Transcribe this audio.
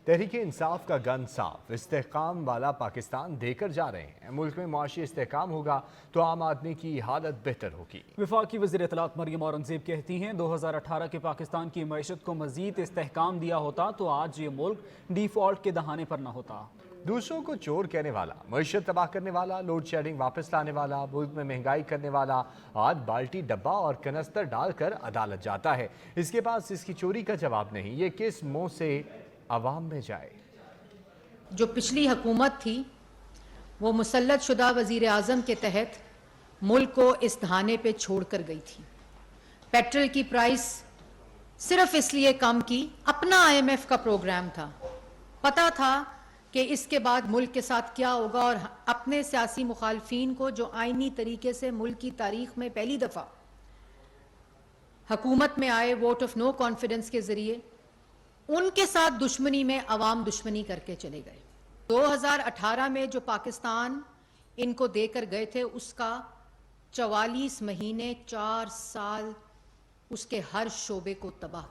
तहरीक इंसाफ का गन साफ, इस्तेहकाम वाला पाकिस्तान देकर जा रहे हैं। मुल्क में मुआशी इस्तेहकाम होगा तो आम आदमी की हालत बेहतर होगी। वफाकी वज़ीर इत्तलात मरियम औरंगज़ेब कहती हैं 2018 के पाकिस्तान की मईशत को मजीद इस्तेहकाम दिया होता तो आज ये मुल्क डिफॉल्ट के दहाने पर न होता। दूसरों को चोर कहने वाला, मईशत तबाह करने वाला, लोड शेडिंग वापस लाने वाला, मुल्क में महंगाई करने वाला आज बाल्टी डब्बा और कनस्तर डालकर अदालत जाता है। इसके पास इसकी चोरी का जवाब नहीं, ये किस मुंह से अवाम में जाए। जो पिछली हुकूमत थी वो मुसल्लत शुदा वज़ीर आज़म के तहत मुल्क को इस धाने पे छोड़ कर गई थी। पेट्रोल की प्राइस सिर्फ इसलिए कम की, अपना IMF का प्रोग्राम था, पता था कि इसके बाद मुल्क के साथ क्या होगा, और अपने सियासी मुखालफीन को जो आईनी तरीके से मुल्क की तारीख में पहली दफ़ा हुकूमत में आए वोट ऑफ नो कॉन्फिडेंस के जरिए, उनके साथ दुश्मनी में अवाम दुश्मनी करके चले गए। 2018 में जो पाकिस्तान इनको देकर गए थे उसका 44 महीने 4 साल उसके हर शोबे को तबाह